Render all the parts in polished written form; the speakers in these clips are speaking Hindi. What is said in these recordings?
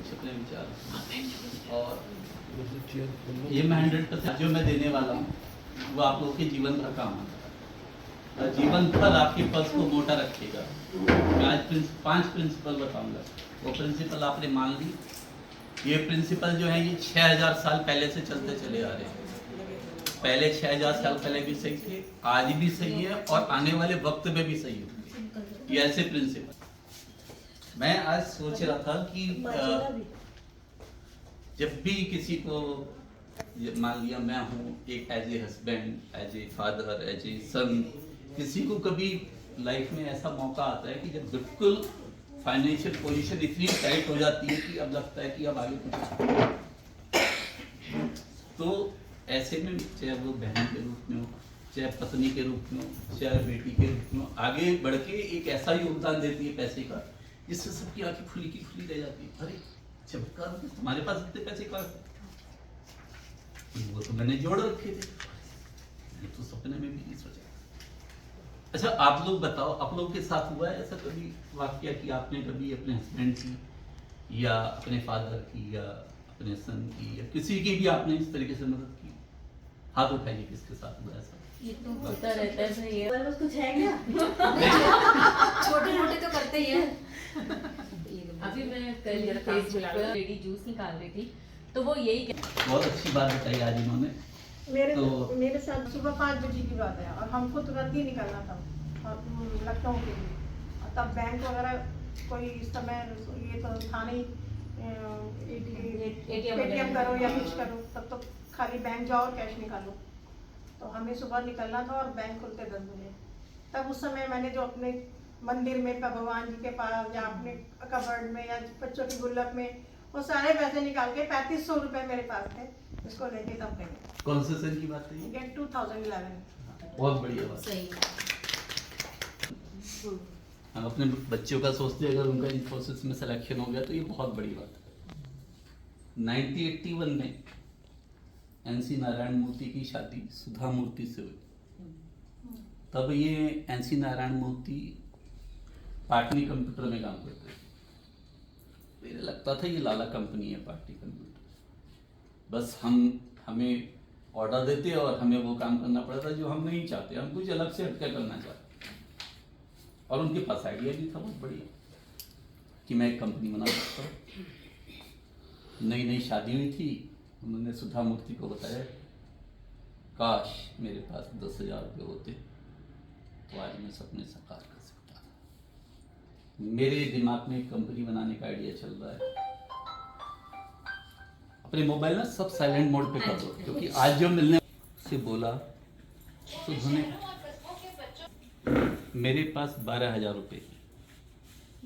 कुछ अपने विचार। और ये मैं 100% जो मैं देने वाला हूँ वो आप लोगों के जीवन भर काम आता है, जीवन भर आपके पर्स को मोटा रखेगा। मैं आज 5 प्रिंसिपल बताऊंगा। वो प्रिंसिपल आपने मान ली। ये प्रिंसिपल जो है ये 6000 साल पहले से चलते चले आ रहे हैं। पहले 6000 साल पहले भी सही थे, आज भी सही है और आने वाले वक्त में भी सही होंगे ये ऐसे प्रिंसिपल। मैं आज सोच रहा था कि जब भी किसी को, मान लिया मैं हूँ एक as a husband, as a father, as a son, किसी को कभी लाइफ में ऐसा मौका आता है कि जब बिल्कुल फाइनेंशियल पोजीशन इतनी टाइट हो जाती है कि अब लगता है कि अब आगे कुछ, तो ऐसे में चाहे वो बहन के रूप में हो, चाहे पत्नी के रूप में हो, चाहे बेटी के रूप में हो, आगे बढ़ के एक ऐसा योगदान देती है पैसे का जिससे सबकी आंखें खुली की खुली रह जाती है। अरे चमत्कार, तुम्हारे पास इतने पैसे कहाँ से? वो तो मैंने जोड़ रखे थे, ये तो सपने में भी नहीं सोचा। अच्छा आप लोग बताओ, आप लोग के साथ हुआ है ऐसा कभी वाकया कि आपने कभी अपने हस्बैंड की या अपने फादर की या अपने सन की या किसी की भी आपने इस तरीके से मदद की? हाथ उठाइए, किसके साथ हुआ ऐसा? ये तो होता रहता है सही है, पर कुछ है क्या? छोटे मोटे तो करते ही है। अभी मैं कल फेसबुक पर लेडी जूस निकाल रही थी तो वो यही बहुत अच्छी बात बताई आज इन्होंने। मेरे साथ सुबह 5 बजे की बात है और हमको तुरंत ही निकलना था और लखनऊ के लिए। और तब बैंक वगैरह कोई इस समय ये तो था नहीं, एटीएम करो या कुछ करो, तब तो खाली बैंक जाओ और कैश निकालो। तो हमें सुबह निकलना था और बैंक खुलते 10 बजे। तब उस समय मैंने जो अपने मंदिर में भगवान जी के पास या अपने कबर्ड में या बच्चों की गुल्लक में वो सारे पैसे निकाल के 3500 रुपए मेरे पास थे, इसको लेके तब गए। कौन से सन की बात है? 2011। बहुत बढ़िया बात। सही। हम अपने बच्चों का सोचते हैं, अगर उनका इन्फोसिस में सिलेक्शन हो गया तो ये बहुत बड़ी बात है। 1981 में एनसी नारायण मूर्ति की शादी सुधा मूर्ति से हुई। तब ये एनसी नारायण मूर्ति पाटनी कंप्यूटर में काम करते थे। मुझे लगता था ये लाला कंपनी है पाटनी कंप्यूटर, बस हमें ऑर्डर देते और हमें वो काम करना पड़ता जो हम नहीं चाहते, हम कुछ अलग से हटकर करना चाहते। और उनके पास आइडिया भी था बहुत बढ़िया कि मैं एक कंपनी बना सकता हूँ। नई नई शादी हुई थी, उन्होंने सुधा मूर्ति को बताया काश मेरे पास 10,000 रुपये होते तो आज मैं सपने साकार कर सकता था। मेरे दिमाग में एक कंपनी बनाने का आइडिया चल रहा है। अपने मोबाइल में सब साइलेंट मोड पे कर दो, क्योंकि आज जो मिलने से बोला तो उन्होंने, मेरे पास 12,000 रुपये।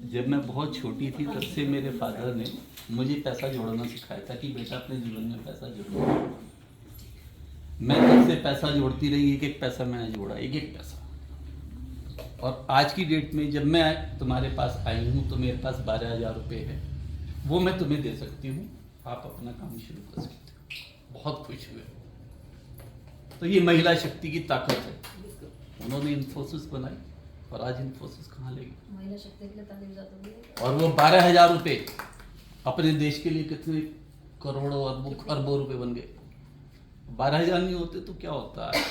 जब मैं बहुत छोटी थी तब से मेरे फादर ने मुझे पैसा जोड़ना सिखाया था कि बेटा अपने जीवन में पैसा जोड़ो। मैं तब से पैसा जोड़ती रही, एक एक पैसा मैंने जोड़ा, एक एक पैसा। और आज की डेट में जब मैं तुम्हारे पास आई हूँ तो मेरे पास 12,000 रुपये है, वो मैं तुम्हें दे सकती हूँ, आप अपना काम शुरू कर सकते हो। बहुत खुश हुए। तो ये महिला शक्ति की ताकत है। उन्होंने इन्फोसिस बनाई और आज इन्फोसिस कहाँ ले गई? महिला शक्ति के लिए ताली बजाते हुए। और वो 12,000 रुपये अपने देश के लिए कितने करोड़ों अरबों रुपए बन गए। 12,000 नहीं होते तो क्या होता है,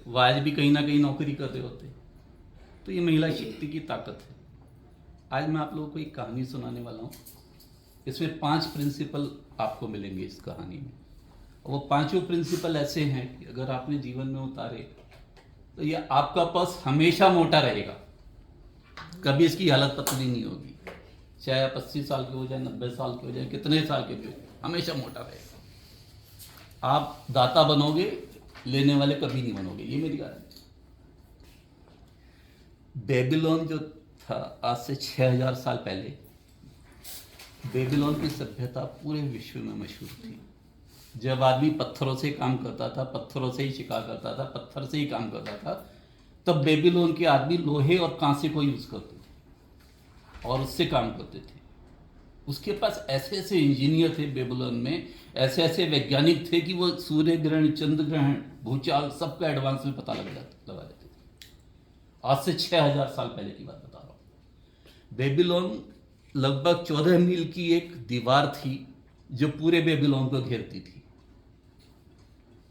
वो आज भी कहीं ना कहीं नौकरी कर रहे होते। तो ये महिला शक्ति की ताकत है। आज मैं आप लोगों को एक कहानी सुनाने वाला हूँ। इसमें 5 प्रिंसिपल आपको मिलेंगे इस कहानी में। और वो 5 प्रिंसिपल ऐसे हैं कि अगर आपने जीवन में उतारे तो ये आपका पर्स हमेशा मोटा रहेगा, कभी इसकी हालत पतली नहीं होगी। चाहे आप 80 साल के हो जाए, 90 साल के हो जाए, कितने साल के भी हो, हमेशा मोटा रहेगा। आप दाता बनोगे, लेने वाले कभी नहीं बनोगे, ये मेरी गारंटी। बेबीलोन जो था आज से 6000 साल पहले, बेबीलोन की सभ्यता पूरे विश्व में मशहूर थी। जब आदमी पत्थरों से काम करता था, पत्थरों से ही शिकार करता था, पत्थर से ही काम करता था, तब बेबीलोन के आदमी लोहे और कांसे को यूज करते थे और उससे काम करते थे। उसके पास ऐसे ऐसे इंजीनियर थे बेबीलोन में, ऐसे ऐसे वैज्ञानिक थे कि वो सूर्य ग्रहण, चंद्र ग्रहण, भूचाल सबका एडवांस में पता लगा देते थे। आज से 6000 साल पहले की बात बता रहा हूँ। बेबीलोन लगभग 14 मील की एक दीवार थी जो पूरे बेबीलोन को घेरती थी।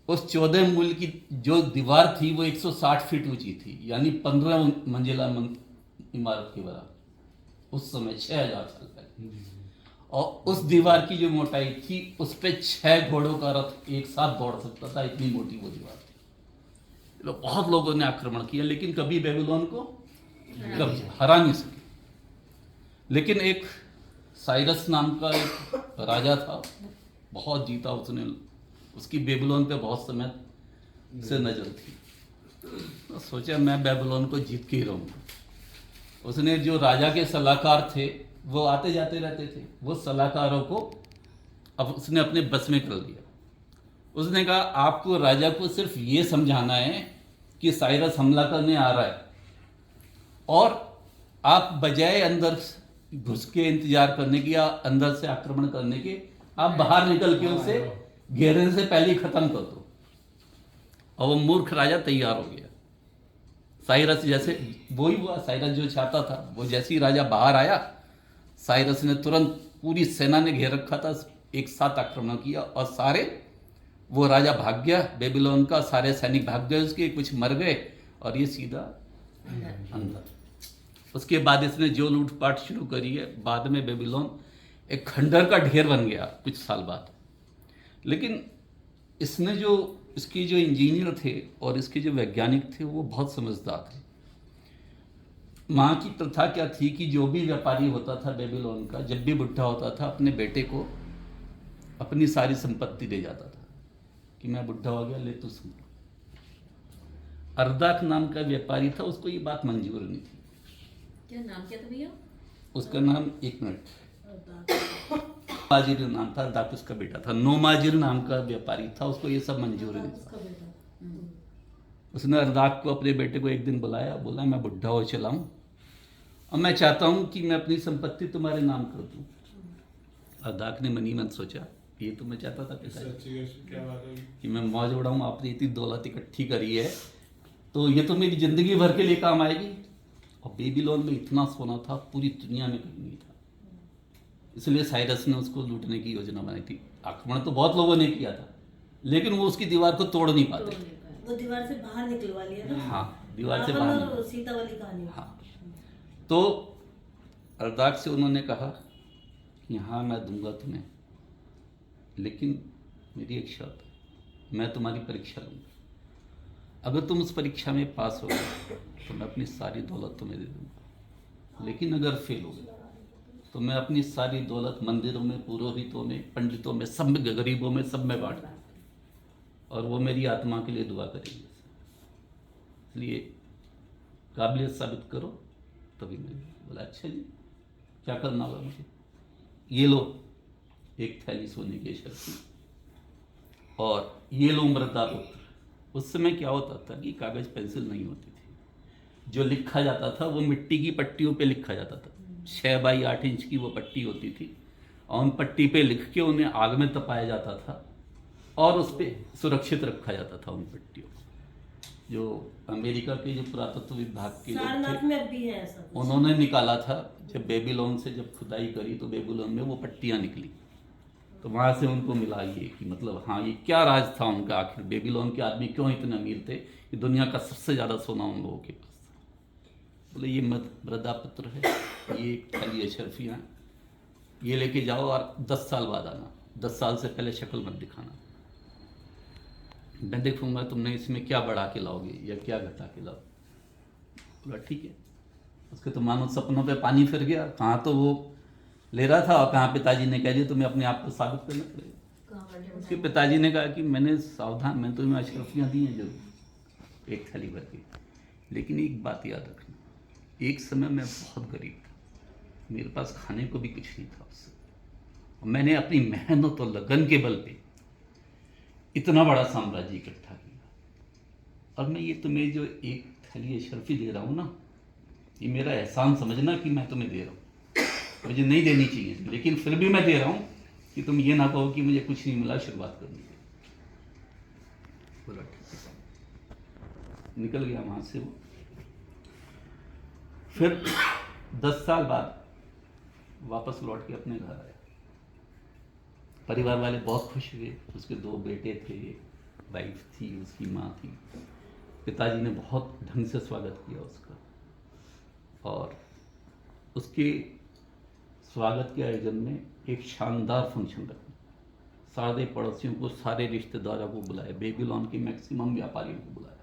उस 14 मील की जो दीवार थी वो 160 फीट ऊंची थी, यानी 15 मंजिला इमारत के बराबर उस समय 6000 साल पहले। और उस दीवार की जो मोटाई थी उस पे 6 घोड़ों का रथ एक साथ दौड़ सकता था, इतनी मोटी वो दीवार थी। बहुत लोगों ने आक्रमण किया लेकिन कभी बेबीलोन को कभी हरा नहीं सके। लेकिन एक साइरस नाम का एक राजा था, बहुत जीता उसने, उसकी बेबीलोन पे बहुत समय से नजर थी। तो सोचा मैं बेबीलोन को जीत के ही रहूंगा। उसने जो राजा के सलाहकार थे वो आते जाते रहते थे, वो सलाहकारों को अब उसने अपने बस में कर लिया। उसने कहा आपको राजा को सिर्फ ये समझाना है कि साइरस हमला करने आ रहा है, और आप बजाय अंदर घुस के इंतजार करने की या अंदर से आक्रमण करने के, आप बाहर निकल के उसे घेरने से पहले ही खत्म कर दो। और वो मूर्ख राजा तैयार हो गया। साइरस जैसे वही हुआ, साइरस जो चाहता था वो जैसे ही राजा बाहर आया, साइरस ने तुरंत, पूरी सेना ने घेर रखा था, एक साथ आक्रमण किया और सारे, वो राजा भाग गया बेबीलोन का, सारे सैनिक भाग गए उसके, कुछ मर गए और ये सीधा अंदर। उसके बाद इसने जो लूटपाट शुरू करी है, बाद में बेबीलोन एक खंडर का ढेर बन गया कुछ साल बाद। लेकिन इसने जो, इसके जो इंजीनियर थे और इसके जो वैज्ञानिक थे वो बहुत समझदार थे। माँ की प्रथा क्या थी कि जो भी व्यापारी होता था बेबीलोन का, जब भी बुढ़ा होता था अपने बेटे को अपनी सारी संपत्ति दे जाता था कि मैं बुढ़ा हो गया, ले तू संभाल। अर्दाक नाम का व्यापारी था, उसको ये बात मंजूर नहीं थी। क्या नाम क्या था भैया? उसका नाम, एक मिनट, नोमाजिर नाम था, अर्दाक उसका बेटा था। नोमाजिर नाम का व्यापारी था, उसको ये सब मंजूर नहीं था। उसने अर्दाक को, अपने बेटे को एक दिन बुलाया, बोला मैं बुढ़ा हो चला हूँ और मैं चाहता हूँ कि मैं अपनी संपत्ति तुम्हारे नाम कर दूँ। अर्दाक ने मनी मन सोचा, ये तो मैं चाहता था कि मैं मौज उड़ाऊँ, आपने इतनी दौलत इकट्ठी करी है तो ये तो मेरी जिंदगी भर के लिए काम आएगी। और बेबीलोन में इतना सोना था, पूरी दुनिया में कहीं नहीं था। इसलिए साइरस ने उसको लूटने की योजना बनाई थी। आक्रमण तो बहुत लोगों ने किया था लेकिन वो उसकी दीवार को तोड़ नहीं पाते। वो दीवार से बाहर निकलवा लिया ना। हाँ, दीवार से बाहर, सीता वाली कहानी। हाँ। तो अर्दाक से उन्होंने कहा कि हाँ मैं दूंगा तुम्हें, लेकिन मेरी एक शर्त है, मैं तुम्हारी परीक्षा लूंगा। अगर तुम उस परीक्षा में पास हो गए तो मैं अपनी सारी दौलत तुम्हें दे दूंगा, लेकिन अगर फेल हो गए तो मैं अपनी सारी दौलत मंदिरों में, पुरोहितों में, पंडितों में, सब में, गरीबों में, सब में बांट दूंगा और वो मेरी आत्मा के लिए दुआ करेंगे। इसलिए काबिलियत साबित करो तभी मैं। बोला अच्छा जी, क्या करना होगा मुझे? ये लो एक थैली सोने की शक्ति, और ये लो मृदा पुत्र। उस समय क्या होता था कि कागज पेंसिल नहीं होती थी, जो लिखा जाता था वो मिट्टी की पट्टियों पे लिखा जाता था। 6 बाई 8 इंच की वो पट्टी होती थी और उन पट्टी पे लिख के उन्हें आग में तपाया जाता था और उस पर सुरक्षित रखा जाता था उन पट्टियों को। जो अमेरिका के जो पुरातत्व विभाग के लोग में भी है ऐसा, उन्होंने निकाला था, जब बेबीलोन से जब खुदाई करी तो बेबीलोन में वो पट्टियाँ निकली, तो वहाँ से उनको मिला ये कि मतलब हाँ ये क्या राज था उनका, आखिर बेबीलोन के आदमी क्यों इतने अमीर थे कि दुनिया का सबसे ज़्यादा सोना उन लोगों के पास था। बोले ये मृदा पुत्र है, ये थैली अशरफियाँ, ये लेके जाओ और 10 साल बाद आना, 10 साल से पहले शक्ल मत दिखाना, मैं देखूंगा तुमने इसमें क्या बढ़ा के लाओगे या क्या घटा के लाओगे। बोला ठीक है। उसके तो मानो सपनों पे पानी फिर गया, कहाँ तो वो ले रहा था और कहाँ पिताजी ने कह दिया तुम्हें अपने आप को साबित करना पड़ेगा। उसके पिताजी ने कहा कि मैंने सावधान, मैं तुम्हें अशरफियाँ दी हैं जरूर, एक थैली भर के, लेकिन एक बात याद रखना, एक समय मैं बहुत गरीब था, मेरे पास खाने को भी कुछ नहीं था उससे, और मैंने अपनी मेहनत और लगन के बल पे इतना बड़ा साम्राज्य इकट्ठा किया, और मैं ये तुम्हें जो एक थैली अशरफी दे रहा हूँ ना, ये मेरा एहसान समझना कि मैं तुम्हें दे रहा हूँ, मुझे नहीं देनी चाहिए थी, लेकिन फिर भी मैं दे रहा हूँ कि तुम ये ना कहो कि मुझे कुछ नहीं मिला शुरुआत करने की। बोला ठीक है, निकल गया वहाँ से वो। फिर 10 साल बाद वापस लौट के अपने घर आया। परिवार वाले बहुत खुश हुए, उसके 2 बेटे थे, वाइफ थी, उसकी माँ थी। पिताजी ने बहुत ढंग से स्वागत किया उसका, और उसके स्वागत के आयोजन में एक शानदार फंक्शन रखा। सारे पड़ोसियों को, सारे रिश्तेदारों को बुलाया, बेबीलोन के मैक्सिमम व्यापारियों को बुलाया,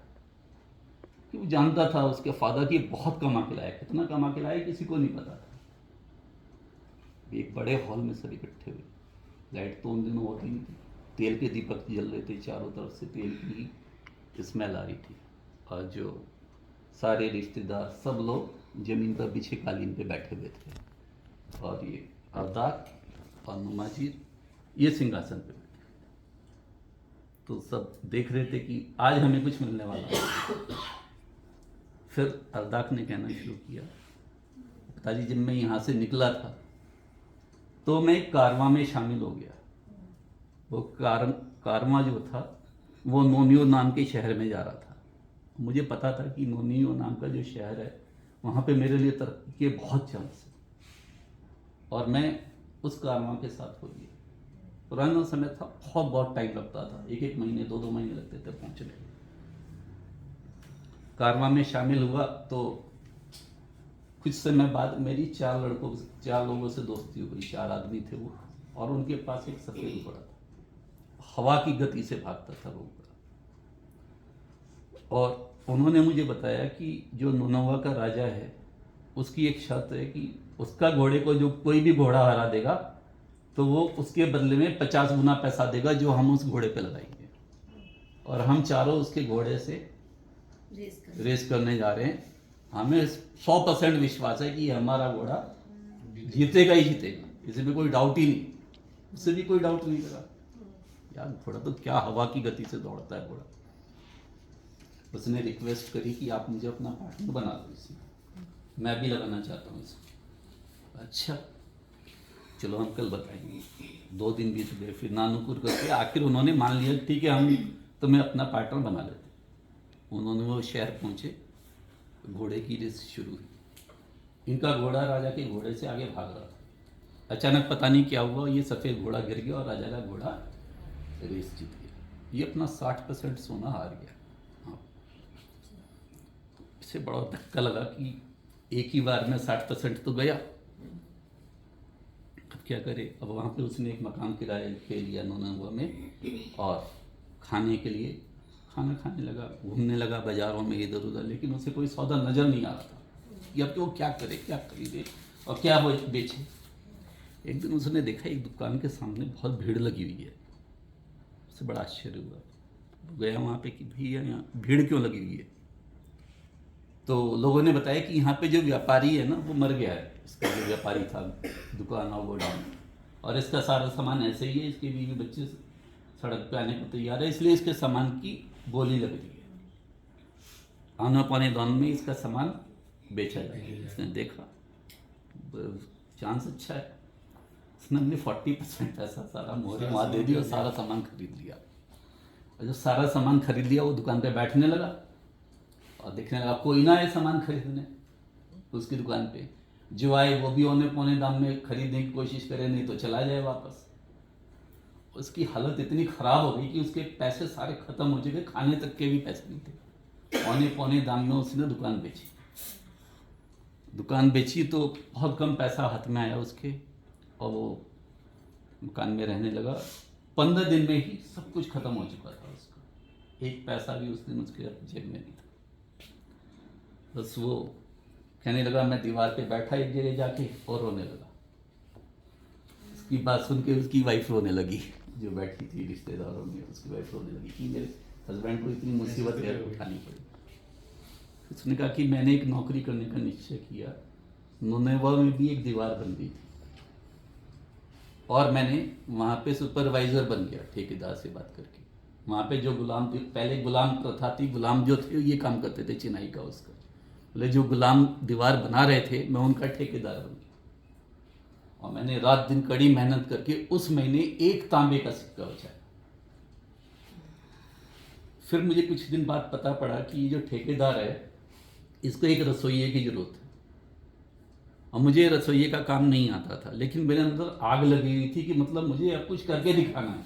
कि वो जानता था उसके फादर की बहुत कमा के लाया। कितना कमा के लाया किसी को नहीं पता था। एक बड़े हॉल में सब इकट्ठे हुए। लाइट तो उन दिनों होती नहीं थी, तेल के दीपक जल रहे थे, चारों तरफ से तेल की स्मेल आ रही थी, और जो सारे रिश्तेदार सब लोग जमीन पर बिछे कालीन पे बैठे हुए थे, और ये अरदाक और नुमाजीर ये सिंहासन पे बैठे। तो सब देख रहे थे कि आज हमें कुछ मिलने वाला है। फिर अरदाक ने कहना शुरू किया, पिताजी जब मैं यहाँ से निकला था तो मैं एक कारवां में शामिल हो गया। वो कारवां जो था वो नोनियो नाम के शहर में जा रहा था। मुझे पता था कि नोनियो नाम का जो शहर है वहाँ पे मेरे लिए तरक्की के बहुत चांस है, और मैं उस कारवां के साथ हो गया। पुराना समय था, बहुत टाइम लगता था, 1 महीने 2 महीने लगते थे पहुँचने में। कारवां में शामिल हुआ तो कुछ समय बाद मेरी 4 लोगों से दोस्ती हुई। 4 आदमी थे वो, और उनके पास एक सफेद घोड़ा था, हवा की गति से भागता था वो घोड़ा। और उन्होंने मुझे बताया कि जो नूनवा का राजा है उसकी एक शर्त है कि उसका घोड़े को जो कोई भी घोड़ा हरा देगा तो वो उसके बदले में 50 गुना पैसा देगा जो हम उस घोड़े पे लगाएंगे। और हम चारों उसके घोड़े से रेस करने जा रहे हैं। हमें 100% विश्वास है कि हमारा घोड़ा जीतेगा ही जीतेगा, इसमें कोई डाउट ही नहीं, उससे भी कोई डाउट नहीं लगा। यार घोड़ा तो क्या हवा की गति से दौड़ता है घोड़ा। उसने रिक्वेस्ट करी कि आप मुझे अपना पार्टनर बना दो इसमें, मैं भी लगाना चाहता हूँ इसमें। अच्छा चलो अंकल बताएंगे। 2 दिन बीत गए, फिर नानुकुर करके आखिर उन्होंने मान लिया ठीक है हम तुम्हें अपना पार्टनर बना लेते। उन्होंने वो शहर पहुँचे, घोड़े की रेस शुरू हुई। इनका घोड़ा राजा के घोड़े से आगे भाग रहा था। अचानक पता नहीं क्या हुआ, ये सफ़ेद घोड़ा गिर गया और राजा का घोड़ा रेस जीत गया। ये अपना 60% सोना हार गया। हाँ, इससे बड़ा धक्का लगा कि एक ही बार में 60% तो गया, अब क्या करे। अब वहाँ पे उसने एक मकान किराए पे लिया नूनवा में, और खाने के लिए खाना खाने लगा, घूमने लगा बाज़ारों में इधर उधर, लेकिन उसे कोई सौदा नज़र नहीं आ रहा था कि अब तो वो क्या करे, क्या खरीदे और क्या बेचे। एक दिन उसने देखा एक दुकान के सामने बहुत भीड़ लगी हुई है। उसे बड़ा आश्चर्य हुआ, गया वहाँ पे कि भैया यहाँ भीड़ क्यों लगी हुई है। तो लोगों ने बताया कि यहाँ पे जो व्यापारी है ना वो मर गया है। इसका जो व्यापारी था दुकान और वो डाउन, और इसका सारा सामान ऐसे ही है, इसके बीवी बच्चे सड़क पे आने को तैयार है, इसलिए इसके सामान की बोली लग रही है। आने पौने दाम में इसका सामान बेचा जाएगा। इसने देखा चांस अच्छा है, उसने अपने 40% पैसा सारा मोहरे वहाँ दे दिया और सारा सामान खरीद लिया। और जब सारा सामान खरीद लिया वो दुकान पे बैठने लगा और देखने लगा कोई ना आए सामान खरीदने उसकी दुकान पे। जो आए वो भी औने पौने दाम में खरीदने की कोशिश करे, नहीं तो चला जाए वापस। उसकी हालत इतनी ख़राब हो गई कि उसके पैसे सारे ख़त्म हो चुके, खाने तक के भी पैसे नहीं थे। औने पौने दाम में उसने दुकान बेची। दुकान बेची तो बहुत कम पैसा हाथ में आया उसके, और वो दुकान में रहने लगा। 15 दिन में ही सब कुछ ख़त्म हो चुका था उसका, एक पैसा भी उस दिन उसके जेब में नहीं था। बस वो कहने लगा मैं दीवार पे बैठा एक जगह जाके और रोने लगा। उसकी बात सुन के उसकी वाइफ रोने लगी, जो बैठी थी रिश्तेदारों में, उसकी वाइफ रोने लगी कि मेरे हस्बैंड को इतनी मुसीबत उठानी पड़ी। उसने कहा कि मैंने एक नौकरी करने का निश्चय किया, नूनवा में भी एक दीवार बन गई थी और मैंने वहाँ पे सुपरवाइज़र बन गया ठेकेदार से बात करके। वहाँ पे जो गुलाम थे, पहले गुलाम प्रथा थी, गुलाम जो थे ये काम करते थे चिनाई का उसका, बोले जो गुलाम दीवार बना रहे थे मैं उनका ठेकेदार बन गया। और मैंने रात दिन कड़ी मेहनत करके उस महीने 1 तांबे का सिक्का बचाया। फिर मुझे कुछ दिन बाद पता पड़ा कि ये जो ठेकेदार है इसको एक रसोइये की ज़रूरत है। और मुझे रसोई का काम नहीं आता था, लेकिन मेरे अंदर आग लगी हुई थी कि मतलब मुझे अब कुछ करके दिखाना है।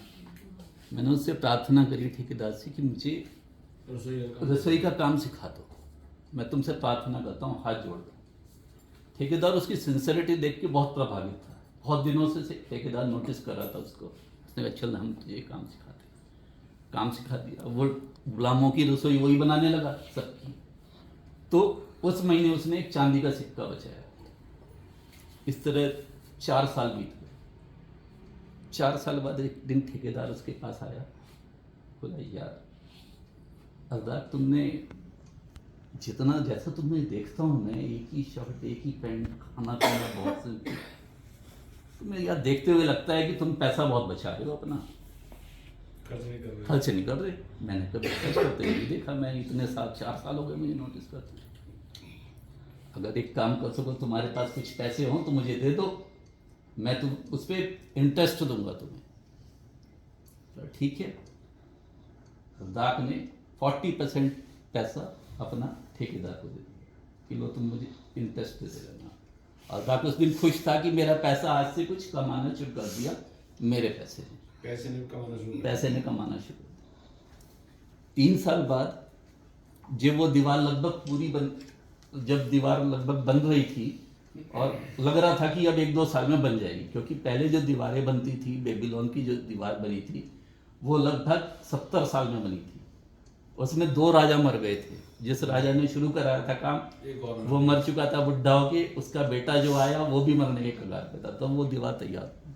मैंने उससे प्रार्थना करी ठेकेदार से कि मुझे रसोई का काम सिखा दो, मैं तुमसे प्रार्थना करता हूँ, हाथ जोड़ दो। ठेकेदार उसकी सिंसियरिटी देख के बहुत प्रभावित था। बहुत दिनों से ठेकेदार नोटिस कर रहा था उसको। उसने कहा चल हम तुझे काम सिखाते, काम सिखा दिया। वो गुलामों की रसोई वही बनाने लगा सबकी। तो उस महीने उसने एक चांदी का सिक्का बचाया। इस तरह 4 साल बीत गए। 4 साल बाद एक दिन ठेकेदार उसके पास आया, बोला यार अरदार, तुमने जितना जैसा तुम्हें देखता हूँ मैं, एक ही शर्ट एक ही पैंट, खाना पीना बहुत से, तुम्हें यार देखते हुए लगता है कि तुम पैसा बहुत बचा रहे हो अपना, खर्च नहीं कर रहे। मैंने कभी खर्च करते नहीं देखा, मैं इतने साल 4 साल हो गए मुझे नोटिस करते। अगर एक काम कर सको, तुम्हारे पास कुछ पैसे हों तो मुझे दे दो, मैं तुम उस पर इंटरेस्ट दूंगा तुम्हें। तो ठीक है, रद्दाक ने 40% पैसा अपना ठेकेदार को दे दिया कि लो तुम मुझे इंटरेस्ट दे देना। और रद्दाक उस दिन खुश था कि मेरा पैसा आज से कुछ कमाना शुरू कर दिया, मेरे पैसे ने कमाना शुरू कर दिया। 3 साल बाद जब वो दीवार लगभग जब दीवार लगभग बन रही थी और लग रहा था कि अब 1-2 साल में बन जाएगी, क्योंकि पहले जो दीवारें बनती थी, बेबीलोन की जो दीवार बनी थी वो लगभग 70 साल में बनी थी। उसमें 2 राजा मर गए थे। जिस राजा ने शुरू कराया था काम वो मर चुका था बुढ़ा होके, उसका बेटा जो आया वो भी मरने के कगार पे था, तब वो दीवार तैयार थी।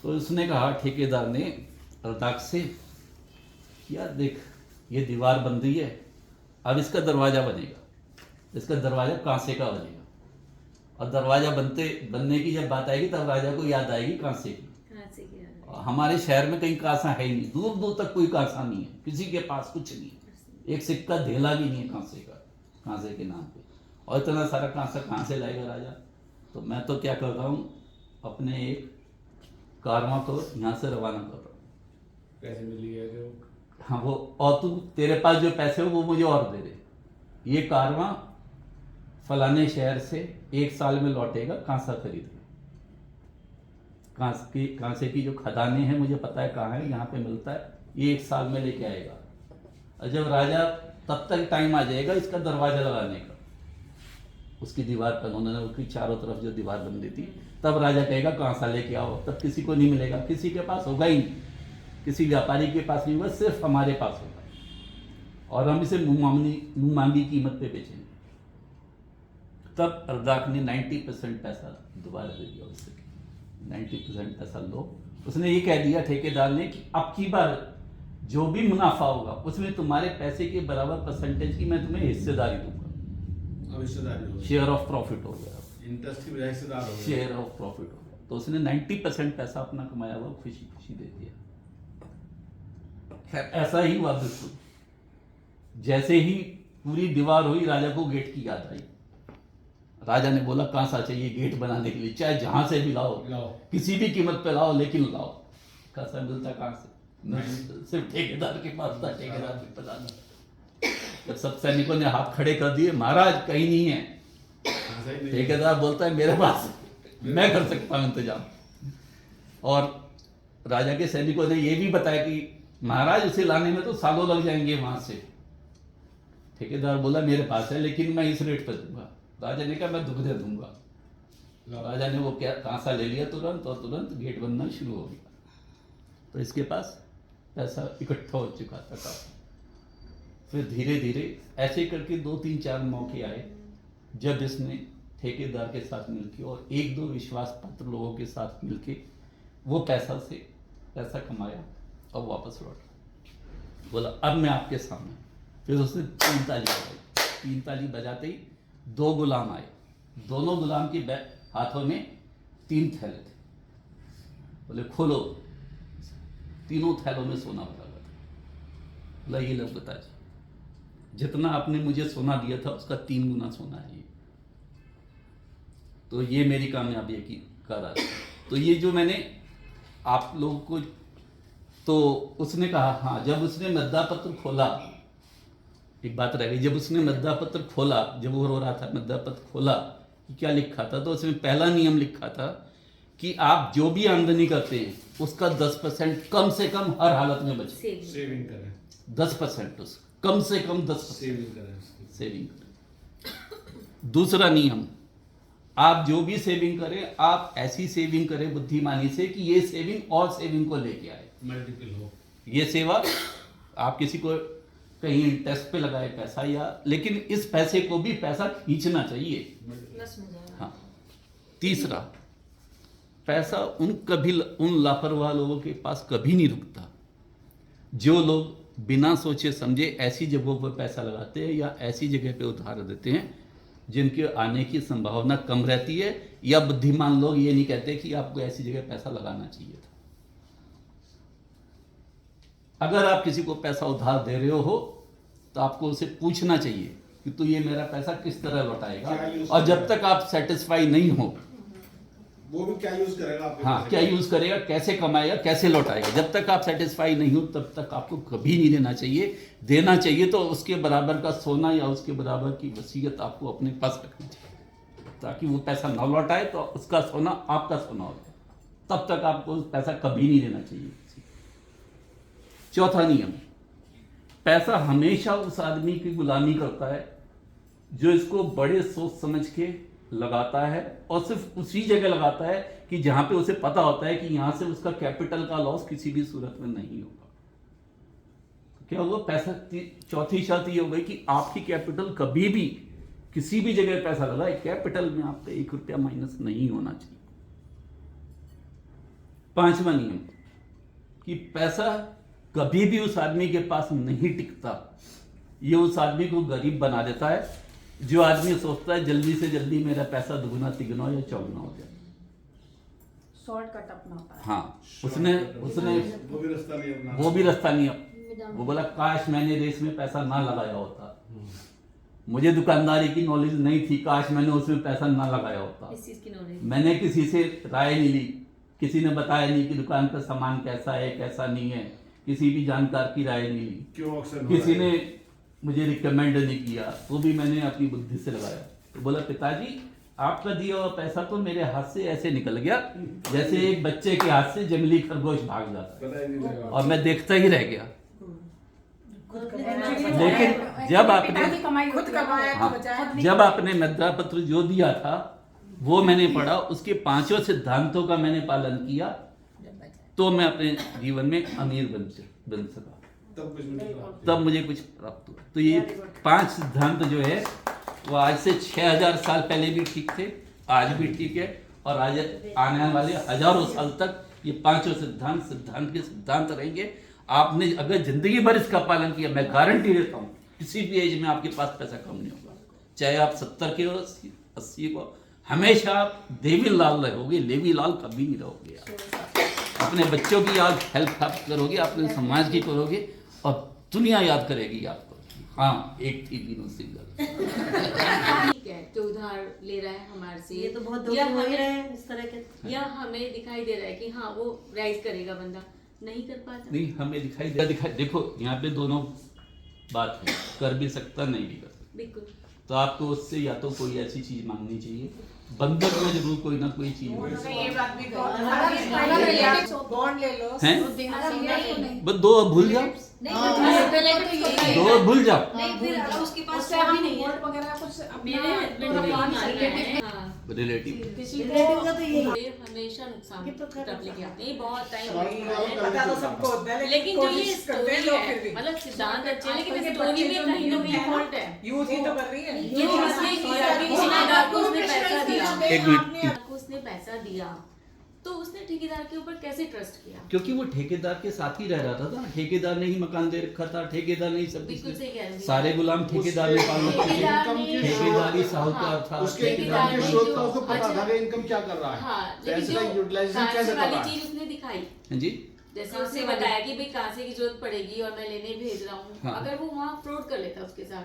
तो उसने कहा ठेकेदार ने रद्दाक से, यार देख ये दीवार बन रही है, अब इसका दरवाज़ा बनेगा, इसका दरवाज़ा कांसे का बनेगा। और दरवाज़ा बनने की जब बात आएगी तब राजा को याद आएगी कांसे की। हमारे शहर में कहीं कांसा है ही नहीं, दूर दूर तक कोई कांसा नहीं है, किसी के पास कुछ नहीं है, एक सिक्का धेला भी नहीं है कांसे का, कांसे के नाम पे। और इतना सारा कांसा कहाँ से लाएगा राजा? तो मैं तो क्या कर रहा हूँ, अपने एक कारवां को यहाँ से रवाना कर रहा हूँ। पैसे मिल गए थे हाँ वो, और तू तेरे पास जो पैसे हो वो मुझे और दे दे। ये कारवां फलाने शहर से 1 साल में लौटेगा कांसा खरीद के। कांसे की जो खदानें हैं मुझे पता है कहाँ है, यहाँ पे मिलता है, ये 1 साल में लेके आएगा। और जब राजा, तब तक टाइम आ जाएगा इसका दरवाजा लगाने का, उसकी दीवार पर उन्होंने उसकी चारों तरफ जो दीवार बन दी थी, तब राजा कहेगा कांसा लेके आओ। तब किसी को नहीं मिलेगा, किसी के पास होगा ही नहीं, किसी व्यापारी के पास नहीं होगा, सिर्फ हमारे पास होगा और हम इसे मुंह मांगी कीमत पे बेचेंगे। तब रद्दाक ने 90% पैसा दोबारा दे दिया उससे, 90% पैसा लो। उसने ये कह दिया ठेकेदार ने कि अब की बार जो भी मुनाफा होगा उसमें तुम्हारे पैसे के बराबर परसेंटेज की मैं तुम्हें हिस्सेदारी दूंगा। अब हिस्सेदारी हो गई, शेयर ऑफ प्रॉफिट हो गया, इंटरेस्ट की बजाय हिस्सेदार हो गए। शेयर ऑफ प्रॉफिट हो गया। तो उसने 90% पैसा अपना कमाया हुआ खुशी खुशी दे दिया। खैर ऐसा ही हुआ बिल्कुल। जैसे ही पूरी दीवार हुई, राजा को गेट की याद आई। राजा ने बोला कांसा चाहिए गेट बनाने के लिए, चाहे जहां से भी लाओ, किसी भी कीमत पे लाओ, लेकिन लाओ। कांसा मिलता कहां से? सिर्फ ठेकेदार के पास था, ठेकेदार के पता नहीं। जब सब सैनिकों ने हाथ खड़े कर दिए, महाराज कहीं नहीं है। ठेकेदार बोलता है मेरे पास, मैं कर सकता हूं इंतजाम। और राजा के सैनिकों ने यह भी बताया कि महाराज उसे लाने में तो सालों लग जाएंगे वहां से। ठेकेदार बोला मेरे पास है, लेकिन मैं इस रेट पर दूंगा। राजा ने कहा मैं दुगने दूंगा। राजा ने वो क्या कांसा ले लिया तुरंत, और तुरंत गेट बनना शुरू हो गया। तो इसके पास पैसा इकट्ठा हो चुका था काफी। फिर धीरे धीरे ऐसे करके 2-3-4 मौके आए जब इसने ठेकेदार के साथ मिलके और 1-2 विश्वास पात्र लोगों के साथ मिलके वो पैसा कमाया और वापस लौटा। बोला अब मैं आपके सामने। फिर उसने 3 ताली बजाई। 3 ताली बजाते ही 2 गुलाम आए। दोनों गुलाम के हाथों में 3 थैले थे। बोले खोलो। तीनों थैलों में सोना भरा हुआ था। बोला ये लो पिताजी, जितना आपने मुझे सोना दिया था उसका 3 गुना सोना है ये। तो ये मेरी कामयाबी की कर है। तो ये जो मैंने आप लोगों को, तो उसने कहा हाँ, जब उसने मद्दा पत्र खोला, एक बात रह गई, जब उसने मद्दा पत्र खोला, जब वो रो रहा था, मद्दा पत्र खोला कि क्या लिखा था, तो उसमें पहला नियम लिखा था कि आप जो भी आमदनी करते हैं उसका 10% कम से कम हर हालत में बचे। सेविंग करें, 10% उसका कम से कम 10% सेविंग करें उसकी। सेविंग करें। दूसरा नियम, आप जो भी सेविंग करें आप ऐसी सेविंग करें बुद्धिमानी से कि ये सेविंग और सेविंग को लेके आए, मल्टीपल हो। ये सेवा आप किसी को कहीं टेस्ट पे लगाए पैसा, या लेकिन इस पैसे को भी पैसा खींचना चाहिए। प्लस में जाएगा। हाँ। तीसरा, पैसा उन लापरवाह लोगों के पास कभी नहीं रुकता जो लोग बिना सोचे समझे ऐसी जगहों पर पैसा लगाते हैं या ऐसी जगह पे उधार देते हैं जिनके आने की संभावना कम रहती है, या बुद्धिमान लोग ये नहीं कहते कि आपको ऐसी जगह पैसा लगाना चाहिए था। अगर आप किसी को पैसा उधार दे रहे हो तो आपको उसे पूछना चाहिए कि तू ये मेरा पैसा किस तरह लौटाएगा, और जब तक आप सेटिस्फाई नहीं हो, वो भी क्या यूज करेगा आपके हाँ पैसे क्या का? यूज करेगा, कैसे कमाएगा, कैसे लौटाएगा, जब तक आप सेटिस्फाई नहीं हो तब तक आपको कभी नहीं देना चाहिए। देना चाहिए तो उसके बराबर का सोना या उसके बराबर की वसीयत आपको अपने पास रखनी चाहिए, ताकि वो पैसा ना लौटाए तो उसका सोना आपका सोना हो जाए। तब तक आपको पैसा कभी नहीं देना चाहिए। चौथा नियम, पैसा हमेशा उस आदमी की गुलामी करता है जो इसको बड़े सोच समझ के लगाता है, और सिर्फ उसी जगह लगाता है कि जहां पे उसे पता होता है कि यहां से उसका कैपिटल का लॉस किसी भी सूरत में नहीं होगा। तो क्या हुआ, पैसा चौथी शर्त ये हो गई कि आपकी कैपिटल कभी भी किसी भी जगह पैसा लगा कैपिटल में आपका 1 रुपया माइनस नहीं होना चाहिए। पांचवा नियम कि पैसा कभी भी उस आदमी के पास नहीं टिकता, ये उस आदमी को गरीब बना देता है जो आदमी सोचता है जल्दी से जल्दी मेरा पैसा दुगना तिगुना या चौगुना हो जाए। शॉर्टकट अपना होता है। हाँ, उसने वो भी रास्ता नहीं अपना। वो भी रास्ता नहीं, वो बोला काश मैंने रेस में पैसा ना लगाया होता, मुझे दुकानदारी की नॉलेज नहीं थी, काश मैंने उसमें पैसा ना लगाया होता, इस चीज की नॉलेज मैंने किसी से राय नहीं ली, किसी ने बताया नहीं कि दुकान का सामान कैसा है कैसा नहीं है, किसी भी जानकार की राय नहीं ली, क्यों अक्सर किसी ने मुझे रिकमेंड नहीं किया, वो भी मैंने अपनी बुद्धि से लगाया। तो बोला पिताजी आपका दिया हुआ पैसा तो मेरे हाथ से ऐसे निकल गया जैसे एक बच्चे के हाथ से जंगली खरगोश भाग जाता पता ही नहीं है, लगा। और मैं देखता ही रह गया। लेकिन जब आपने खुद कमाया हाँ, तो बचाया। जब आपने मुद्रा पत्र जो दिया था वो मैंने पढ़ा, उसके 5 सिद्धांतों का मैंने पालन किया, तो मैं अपने जीवन में अमीर बन सका, तब कुछ नहीं लगा। तब मुझे कुछ प्राप्त हुआ। तो ये 5 सिद्धांत जो है वो आज से 6000 साल पहले भी ठीक थे, आज भी ठीक है, और आज आने वाले हजारों साल तक ये 5 सिद्धांत रहेंगे। आपने अगर जिंदगी भर इसका पालन किया, मैं गारंटी देता हूँ किसी भी एज में आपके पास पैसा कम नहीं होगा, चाहे आप 70 के हो 80 को, हमेशा आप देवी लाल रहोगे, लेवी लाल कभी नहीं रहोगे। अपने बच्चों की याद हेल्प करोगे, अपने समाज की करोगे, और दुनिया याद करेगी आपको। हाँ, एक थी बीनू सिंगल। ठीक है, जो उधार ले रहा है हमारे से, ये तो बहुत या धोखे हो ही हमें- रहे हैं इस तरह के। या हमें दिखाई दे रहा है कि हाँ वो राइज करेगा, बंदा नहीं कर पाता। नहीं, हमें दिखाई देखो यहाँ पे दोनों बात है, कर भी सकता नहीं भी कर सकता। बिल्कुल। तो आपको उससे या तो कोई ऐसी चीज मांगनी चाहिए, बंधक में जरूर कोई ना कोई चीज होनी चाहिए। ये बात भी बॉन्ड ले लो हैं? तो देना चाहिए नहीं। बस दो भूल जाओ, दो भूल जाओ। नहीं, फिर अगर उसके पास उससे वो भी हम नहीं है। वोट वगैरह कुछ मेरे हस्बैंड ने यही माना है। हाँ, रिलेटिव रिलेटिव का तो यही है। ये हमेशा नुकसान ये तो खैर तब लेके आते हैं, ये बहुत टाइम पता तो सबको होता है, लेकिन जो ये कोशिश करते हैं स्टोरी लोग फिर है, भी। मतलब सिद्धांत अच्छे हैं, लेकिन आजकल के स्टोरी बच्चे में जो कहीं ना यूथ कहीं है ना, फॉल्ट है। यूथ ही तो कर रही है। ये जिसने किया कि ठेकेदार को उसने पैसा दिया, एक मिनट, को उसने पैसा दिया, तो उसने ठेकेदार के ऊपर कैसे ट्रस्ट किया? क्योंकि वो ठेकेदार के साथ ही रह रहा था, ठेकेदार ने ही मकान दे रखा था, ठेकेदार ने ही सब बिल्कुल कुछ, सही कह रहे हैं। सारे गुलाम ठेकेदार ने पाल रखे थे, ठेकेदार ने- ठेकेदारी साहूकार हाँ, था। उसके ठेकेदार इनकम के ने स्रोत का जो- उसको पता था कि इनकम क्या कर रहा है। हाँ, लेकिन पैसे जो का यूटिलाइजेशन कांसे कैसे कर वाली रहा है। चीज उसने दिखाई, हाँ जी, जैसे उसने बताया कि भाई कांसे की जरूरत पड़ेगी और मैं लेने भेज रहा हूँ, हाँ। अगर वो वहाँ फ्रॉड कर लेता उसके साथ,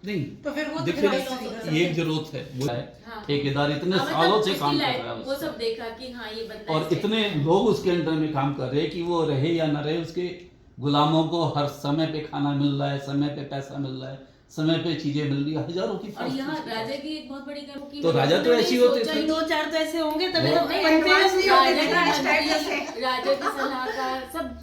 नहीं तो फिर वो देखिए, दिखाई ये एक जरूरत है वो है, हाँ। ठेकेदार इतने हाँ, मतलब सालों से उसकी काम कर लाइफ- रहा है वो उस सब पर। देखा कि हाँ ये बंदा और ऐसे- इतने लोग उसके अंडर में काम कर रहे हैं कि वो रहे या ना रहे, उसके गुलामों को हर समय पे खाना मिल रहा है, समय पे पैसा मिल रहा है, समय पे चीजें मिल रही है, हजारों की और यहाँ fast राजा की एक बहुत बड़ी कमी तो राजा तो ऐसे ही होते थे। 2-4 तो ऐसे होंगे तभी वो- तो नहीं, एडवांस नहीं होते थे ना, राजा स्टाइल की से। मंत्री, राजा के सलाहकार सब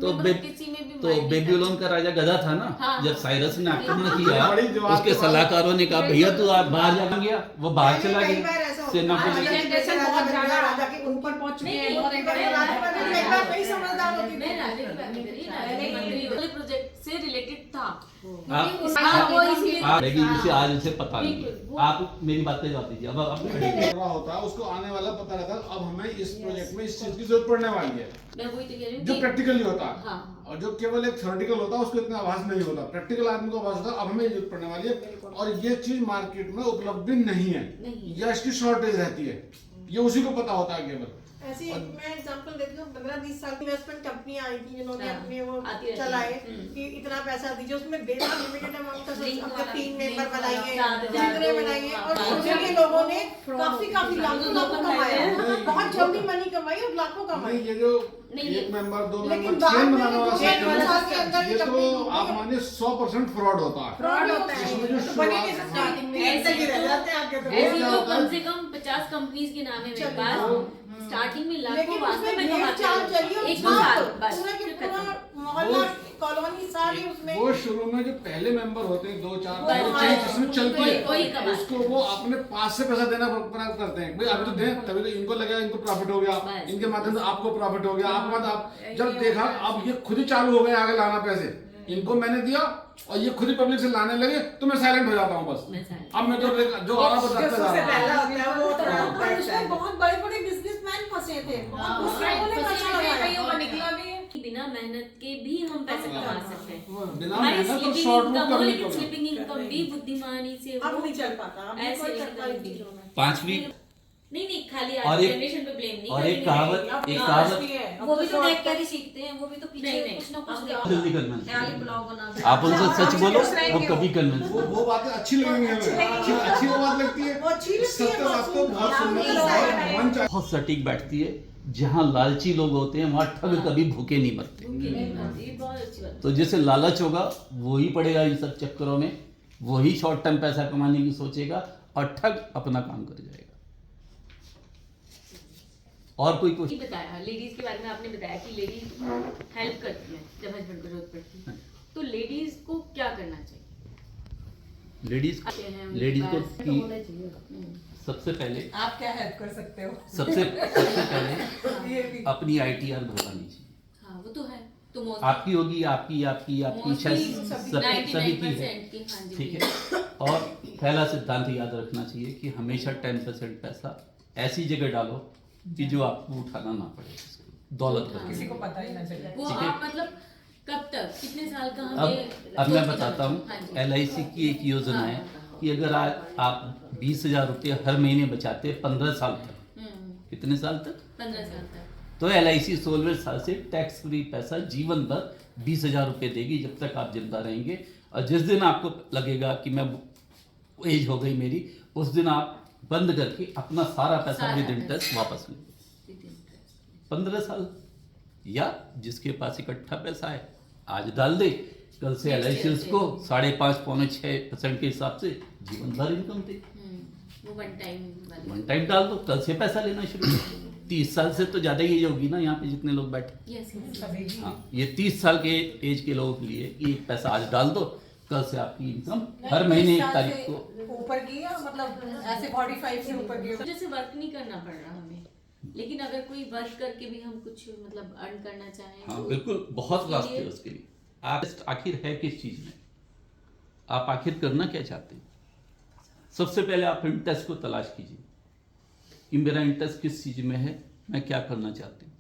तो मतलब किसी में भी तो मायने बेबीलोन का राजा गधा था ना। हाँ। जब साइरस ने आक्रमण किया, बड़ी जवाब उसके के सलाहकारों ने कहा भैया तू आप बाहर जा गया, वो बाहर चला कई बार गया ऐसा होता सेना है, को राजा लेकर। की जैसे बहुत ज्यादा राजा के ऊपर पहुंच चुके नहीं, हैं, बहुत नहीं, बड़े मैं- राजा बने, कई बार नहीं समझदार होती मैं थी। राजा की बात नहीं कर रही, राजा के मंत्री वाले प्रोजेक्ट से रिलेटेड था। आप हाँ, वो इसीलिए आप लेकिन जिसे आज उसे पता नहीं बिल्कुल, है। वो- आप मेरी बात पे जवाब दीजिए। अब आप कर रहा होता है उसको आने वाला पता रहता है, अब हमें इस प्रोजेक्ट में इस चीज की जरूरत पड़ने वाली है, मैं वही तो कह रही हूँ जो कि- प्रैक्टिकली होता है। हाँ। और जो केवल एक थ्योरेटिकल होता है उसको इतना आभास नहीं होता, प्रैक्टिकल आदमी को आभास होता है अब हमें जरूरत पड़ने वाली है, और ये चीज मार्केट में उपलब्ध भी नहीं है नहीं। या इसकी शॉर्टेज रहती है, ये उसी को पता होता है केवल। ऐसी मैं एग्जांपल देती हूँ, 15-20 साल की इन्वेस्टमेंट कंपनियां आई थी जिन्होंने हाँ, अपने वो आती रहती चलाए हैं। कि इतना पैसा दीजिए, उसमें देना लिमिटेड अमाउंट था, लिंक अपने वाला, 3 लिंक मेंबर वाला, बनाइए, 7,000 जितने बनाइए, और हाँ, सोचे के लोगों ने काफी लाखों कमाया, बहुत जल्दी मनी कमाई और लाखों नहीं, कमाई। ये जो नहीं, एक मेंबर 2 लेकिन मेंबर बाद 6 में बनाने वाला जो सिस्टम 1 साल के अंदर है, ये तो आप मानिए 100% फ्रॉड होता है। फ्रॉड होता है, इसमें जो तो बनी नहीं शुरुआत- स्टार्टिंग में ऐसे ही रह जाते हैं आगे तो। ऐसी क्या तो होता है? कम से कम 50 कंपनीज के नाम है मेरे चलिए, पास। स्टार्टिंग में लाखों लेकिन वास्तव उसमें में ढेर कमाते चाल हैं। चली और 1-2 साल बस पूरा के फिर पूरा खत्म। मोहल्ला कॉलोनी सारी उसमें वो शुरू में जो पहले मेंबर होते हैं 2-4 वो चीज जिसमें चलती है कोई कमाता है। उसको वो अपने पास से पैसा देना प्राप्त करते हैं, भाई अभी तो दें, तभी तो इनको लगा इनको प्रॉफिट हो गया, बस। इनके माध्यम से आपको प्रॉफिट हो गया, आपके बाद आप जब देखा अब ये खुद ही चालू हो गए आगे लाना पैसे, इनको मैंने दिया और ये खुद ही पब्लिक से लाने लगे, तो मैं साइलेंट हो जाता हूँ बस। मैं silent। अब मैं जो आ रहा बताता जा सबसे रहा पहला हूँ। होता है वो तो हाँ, और उसमें बहुत बड़े-बड़े बिजनेसमैन फंसे थे, बहुत उस लोगों ने पैसा लगाया। निकला भी है। बिना मेहनत के भी हम पैसे कमा सकते हैं। बिना हमारी मेहनत और स्लीपिंग शॉर्ट इनकम मूव हो, करने लेकिन को स्लीपिंग इनकम भी बुद्धिमानी से अब वो नहीं चल पाता, अब ऐसे कोई नहीं करता इन करती। चीजों में। पांचवी नहीं खाली और आज एक- जनरेशन पे ब्लेम नहीं और एक करेंगे। कहावत अब एक तो कहावत भी है, अब वो भी तो शॉर्ट देख कर ही सीखते हैं, वो भी तो पीछे नहीं, कुछ ना अब कुछ तो- जल्दी कन्विंस ख्याली पुलाव बना के। आप उनसे सच बोलो, दूसरे वो के कभी कन्विंस वो बातें अच्छी लगेंगी हमें, अच्छी वो बात लगती है, वो अच्छी लगती है, सत्य बात तो बहुत सुंदर बहुत बहुत मन चाहे। बहुत सटीक बैठती है। जहाँ लालची लोग होते हैं वहाँ ठग कभी भूखे नहीं मरते। ये बहुत अच्छी बात तो जिसे लालच होगा वही पड़ेगा इन सब चक्करों में, वही शॉर्ट टर्म पैसा कमाने की सोचेगा और ठग अपना काम कर जाएगा। और कोई ये बताया लेडीज के बारे में आपने बताया कि लेडीज हेल्प करती हैं जब हस्बैंड को जरूरत पड़ती है, तो लेडीज को क्या करना चाहिए? लेडीज आते हैं उनके लेडीज को पास। कि सबसे पहले आप क्या हेल्प कर सकते हो? सबसे पहले ये भी अपनी ITR भरवानी चाहिए। हाँ वो तो है, तो most- आपकी होगी, आपकी mostly शायद सभी की है, 99% की, हाँ जी, ठीक है। और पहला सिद्धांत याद रखना चाहिए कि हमेशा 10% पैसा ऐसी जगह डालो कि जो आपको उठाना ना पड़े, दौलत किसी को करके। पता ही ना चले। वो ठीक है। आप मतलब कब तक कितने साल का अब हमें अब मैं सोचना बताता हूँ, हाँ जी। LIC की एक योजना हाँ, है हाँ, कि अगर आप 20,000 रुपये हर महीने बचाते हैं 15 साल तक, कितने साल तक? 15 साल तक। तो LIC 16वें साल से टैक्स फ्री पैसा जीवन भर 20,000 रुपये देगी जब तक आप जिंदा रहेंगे। और जिस दिन आपको लगेगा कि मैं एज हो गई मेरी, उस दिन आप बंद करके अपना सारा पैसा सारा विद पैसा। इंटरेस्ट वापस लेंगे। 15 साल, या जिसके पास इकट्ठा पैसा है आज डाल दे, कल से Next LIC year उसको 5.5-6% के हिसाब से जीवन भर इनकम दे। वो वन टाइम वाली। वन टाइम डाल दो, कल से पैसा लेना शुरू कर दो। 30 साल से तो ज़्यादा ही होगी ना यहाँ पे जितने लोग बैठे। यस सभी की। हाँ, ये 30 साल के एज के लोगों के लिए कि एक पैसा आज डाल दो, कल से आपकी इनकम हर महीने 1 तारीख को। ऊपर की या मतलब ऐसे 45 से ऊपर की? जैसे वर्क नहीं करना पड़ रहा हमें, लेकिन अगर कोई वर्क करके भी हम कुछ मतलब अर्न करना चाहें हाँ तो बिल्कुल, बहुत उसके रास्ते लिए- हैं उसके लिए। आप आखिर है किस चीज़ में, आप आखिर करना क्या चाहते हैं? सबसे पहले आप इंटरेस्ट को तलाश कीजिए कि मेरा इंटरेस्ट किस चीज़ में है, मैं क्या करना चाहती हूँ।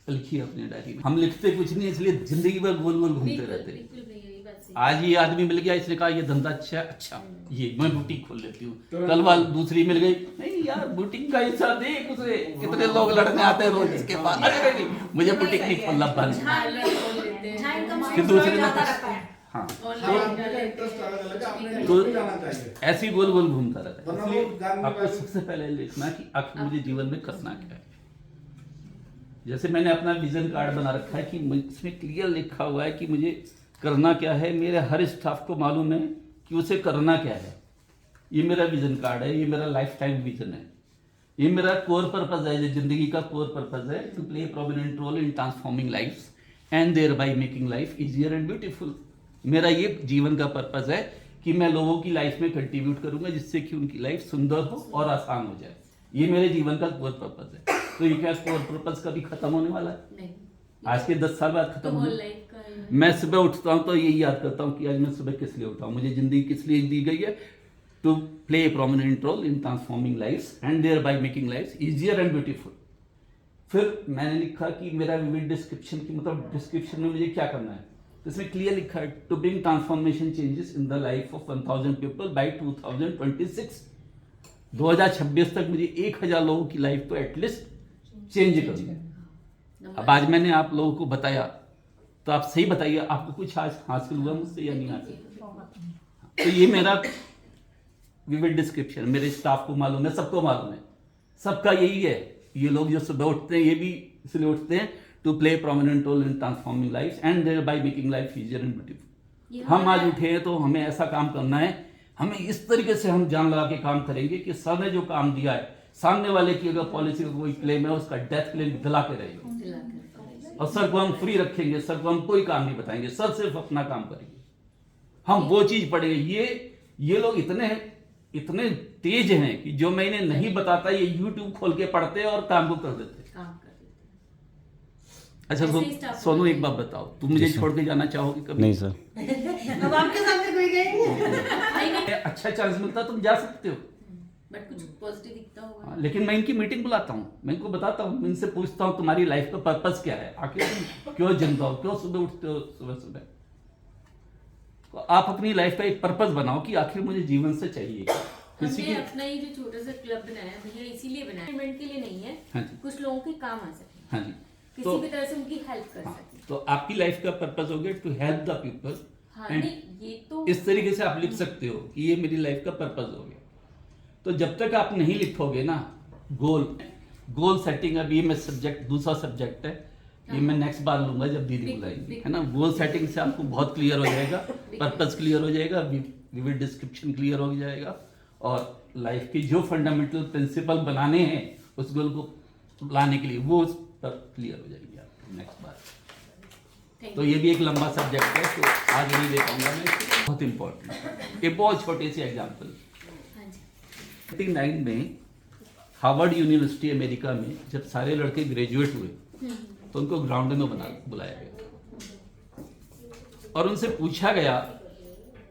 लिखिए अपने डायरी में। हम लिखते कुछ नहीं, इसलिए जिंदगी भर गोल गोल घूमते बिल्कुल रहते हैं। बिल्कुल भैया ये बात सही। आज ये आदमी मिल गया, इसने कहा ये धंधा अच्छा ये मैं बुटीक खोल लेती हूँ, कल वाल दूसरी मिल गई, नहीं यार बुटीक का हिस्सा दे उसे। कितने लोग लड़ने आते हैं रोज इसके पास, अरे नहीं मुझे बुटीक नहीं खोलना, बंद। पार्लर खोल लेते हैं। जहाँ इनकम फिर दूसरे दिन ज्यादा रहता है। हाँ, अपने का इंटरेस्ट अलग अलग है, अपने तो- इंटरेस्ट भी जाना चाहिए। ऐसे ही गोल गोल घूमता रहता है। वरना वो इसलिए जानने आपको वाले- सबसे पहले लिखना कि आखिर मुझे जीवन में करना क्या है। जैसे मैंने अपना विजन कार्ड बना रखा है कि इसमें क्लियर लिखा हुआ है कि मुझे करना क्या है, मेरे हर स्टाफ को मालूम है कि उसे करना क्या है। ये मेरा विजन कार्ड है, ये मेरा लाइफ टाइम विजन है, ये मेरा कोर पर्पज है, जो जिंदगी का कोर पर्पज है, to play prominent role in transforming lifes and thereby making life easier and beautiful. मेरा ये जीवन का पर्पज है कि मैं लोगों की लाइफ में कंट्रीब्यूट करूंगा जिससे कि उनकी लाइफ सुंदर हो और आसान हो जाए। ये मेरे जीवन का कोर पर्पज है। तो ये क्या कोर पर्पज कभी खत्म होने वाला है? नहीं, आज के 10 साल बाद तो खत्म होल होने। लाइफ का है। मैं सुबह उठता हूँ तो यही याद करता हूँ कि आज मैं सुबह किस लिए उठा हूँ, मुझे जिंदगी किस लिए दी गई है, to play a prominent role in transforming lifes and thereby making lifes easier and beautiful. फिर मैंने लिखा कि मेरा विविड डिस्क्रिप्शन की मतलब डिस्क्रिप्शन में मुझे क्या करना है, तो इसमें क्लियर लिखा है to bring transformation changes in the life of 1000 people by 2026। 2026 तक मुझे 1000 लोगों की लाइफ तो एटलीस्ट चेंज करनी है। अब आज मैंने आप लोगों को बताया, तो आप सही बताइए, आपको कुछ आज हासिल हुआ मुझसे या नहीं हासिल? तो ये मेरा विविड डिस्क्रिप्शन, मेरे स्टाफ को मालूम है, सबको मालूम है, सबका यही है। ये लोग जो सुबह उठते हैं ये भी इसलिए उठते हैं to play prominent role in transforming life and thereby making life easier and beautiful. हम आज उठे हैं तो हमें ऐसा काम करना है, हमें इस तरीके से हम जान लगा के काम करेंगे कि सर ने जो काम दिया है, सामने वाले की अगर पॉलिसी का कोई क्लेम है उसका डेथ क्लेम दिला के रहेगा, और सर को हम फ्री रखेंगे, सर को हम कोई काम नहीं बताएंगे, सर सिर्फ अपना काम करेंगे, हम वो चीज पढ़ेंगे। ये लोग इतने तेज हैं कि जो मैं इन्हें नहीं बताता ये YouTube खोल के पढ़ते हैं और काम को कर देते हैं। काम कर देते अच्छा ऐसे ही staff सोनू, को एक बात बताओ, तुम मुझे छोड़ के जाना चाहोगे कभी? नहीं सर। अब आपके सामने कोई गए नहीं हैं। अच्छा चांस मिलता तुम जा सकते हो। बट कुछ पॉजिटिव दिखता होगा। लेकिन मैं इनकी मीटिंग बुलाता हूँ, मैं इनको बताता हूँ, इनसे पूछता हूँ तुम्हारी लाइफ का पर्पस क्या है, आखिर तुम क्यों जिंदा हो, क्यों सुबह उठते हो सुबह सुबह। तो आप अपनी लाइफ का एक पर्पस बनाओ कि आखिर मुझे जीवन से चाहिए किसी हमने की। अपना ये जो छोटा सा क्लब बनाया भैया इसीलिए बनाया, पेमेंट के लिए नहीं है, हाँ जी। कुछ लोगों के काम आ सके, हाँ जी, किसी भी तरह से उनकी हेल्प कर हाँ, सके। तो आपकी लाइफ का पर्पस हो गया टू हेल्प द पीपल। हाँ नहीं, ये तो इस तरीके से आप लिख सकते हो कि ये मेरी लाइफ का पर्पस हो गया। तो जब तक आप नहीं लिखोगे ना गोल सेटिंग, अब ये मैं सब्जेक्ट दूसरा सब्जेक्ट है, ये मैं नेक्स्ट बार लूंगा जब दीदी बुलाएंगी, है ना। गोल सेटिंग से आपको बहुत क्लियर हो जाएगा, पर्पस क्लियर हो जाएगा, विविड डिस्क्रिप्शन क्लियर हो जाएगा, और लाइफ की जो फंडामेंटल प्रिंसिपल बनाने हैं उस गोल को लाने के लिए वो उस पर क्लियर हो जाएंगे आप नेक्स्ट बार। Thank तो ये भी एक लंबा सब्जेक्ट है, तो आज नहीं ले पाऊंगा मैं, बहुत इंपॉर्टेंट। एक बहुत छोटी सी एग्जाम्पल, हाँ जी। 1999 में हार्वर्ड यूनिवर्सिटी अमेरिका में जब सारे लड़के ग्रेजुएट हुए तो उनको ग्राउंड में बुलाया गया और उनसे पूछा गया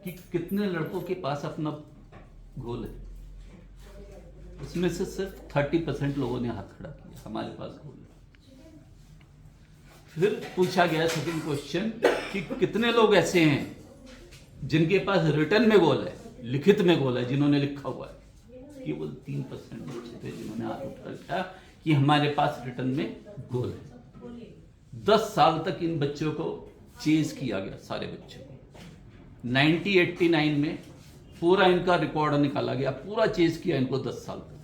कि कितने लड़कों के पास अपना गोल है। उसमें से सिर्फ 30% लोगों ने हाथ खड़ा किया, हमारे पास गोल है। फिर पूछा गया सेकंड क्वेश्चन कि कितने लोग ऐसे हैं जिनके पास रिटर्न में गोल है, लिखित में गोल है, जिन्होंने लिखा हुआ है। केवल 3% बच्चे थे जिन्होंने हाथ उठा लिया कि हमारे पास रिटर्न में गोल है। 10 साल तक इन बच्चों को चेज किया गया, सारे बच्चों को। 1989 में पूरा इनका रिकॉर्ड निकाला गया, पूरा चेज किया इनको 10 साल तक,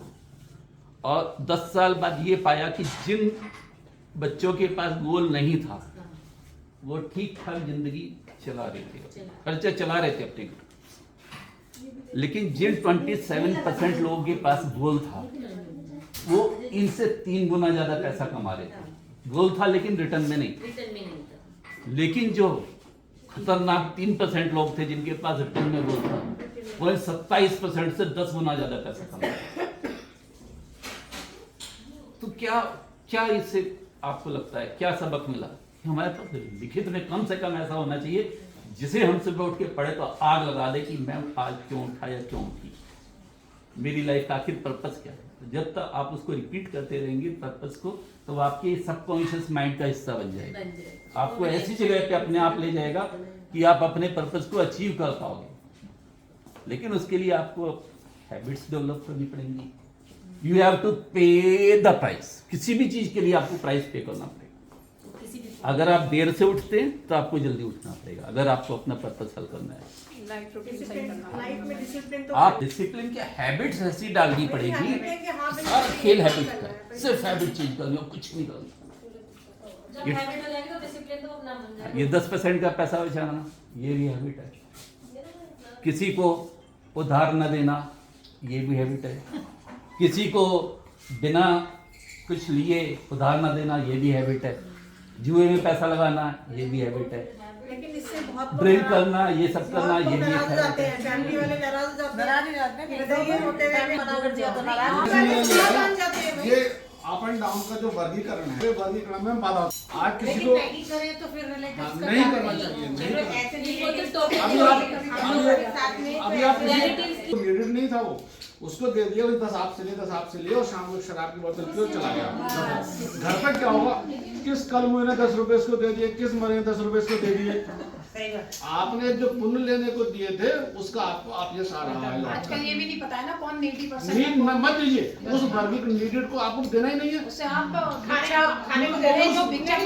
और 10 साल बाद ये पाया कि जिन बच्चों के पास गोल नहीं था वो ठीक ठाक जिंदगी चला रहे थे, खर्चा चला रहे थे अपने, लेकिन जिन 27% लोगों के पास गोल था वो इनसे 3 गुना ज्यादा पैसा कमा रहे थे। गोल था लेकिन रिटर्न में नहीं। रिटर्न में नहीं था। लेकिन जो खतरनाक 3% लोग थे जिनके पास रिटर्न में गोल था, वो 27% से 10 गुना ज्यादा पैसा कमा रहे थे। तो क्या इससे आपको लगता है क्या सबक मिला? हमारे पास लिखित में कम से कम ऐसा होना चाहिए जिसे हम सुबह उठ के पढ़े तो आग लगा दे कि मैं आज क्यों उठा या क्यों उठी, मेरी लाइफ का आखिर पर्पस क्या है। तो जब तक आप उसको रिपीट करते रहेंगे पर्पस को, तो वो आपके सबकॉन्शियस माइंड का हिस्सा बन जाएगा। आपको ऐसी जगह पे अपने आप ले जाएगा कि आप अपने पर्पस को अचीव कर पाओगे। लेकिन उसके लिए आपको हैबिट्स डेवलप करनी पड़ेंगी। यू हैव टू पे द प्राइस। किसी भी चीज के लिए आपको प्राइस पे करना पड़ेगा। अगर आप देर से उठते हैं तो आपको जल्दी उठना पड़ेगा, अगर आपको अपना पर्पस हल करना है। लाइफ में डिसिप्लिन तो आप डिसिप्लिन की हैबिट्स ऐसी डालनी पड़ेगी, और खेल हैबिट का, सिर्फ हैबिट चेंज करनी और कुछ नहीं करना। जब हैबिट हो जाएगी तो डिसिप्लिन तो अपना बन जाएगा। ये 10% का पैसा बचाना, ये भी हैबिट है। किसी को उधार न देना, ये भी हैबिट है। किसी को बिना कुछ लिए उधार न देना, ये भी हैबिट है। जुए में पैसा लगाना, ये भी हैबिट है। लेकिन इससे बहुत लोग ड्रिंक नाराज- करना, ये सब करना, बहुत ये लोग भी एक नाराज हो हैबिट जाते है। हैं, फैमिली वाले नाराज हो जाते हैं। नाराज हो जाते हैं, ये होते हुए भी मना कर दिया तो नाराज हो इसलिए जाते हैं, सुलह बन जाते हैं भाई। ये अप एंड डाउन का जो वर्गीकरण है, वर्गीकरण में बाधा होती है। आज किसी लेकिन को नहीं करें तो फिर रिलेटिव्स का नहीं क्या करना करें? चाहिए, नहीं चलो करना ऐसे वो तो relatives topic अभी है। आप साथ में अभी आप Relatives की- लीडर नहीं था वो, उसको दे दिया 10 आप से लिए 10 आप से लिए और शाम को शराब की बोतल पियो चला गया। घर पे क्या होगा, किस कल मुझे ने 10 रुपए इसको दे दिए, किस मरे ने 10 रुपए इसको दे दिए। सही बात। आपने जो पुण्य लेने को दिए थे उसका आप ये सारा है लौट आजकल ये भी नहीं पता है ना कौन नीडी पर्सन नीड मत दीजिए, उस वर्गीकरण नीडेड को आपको देना ही नहीं है। उससे आप खाने को दे रहे हैं जो भिक्षा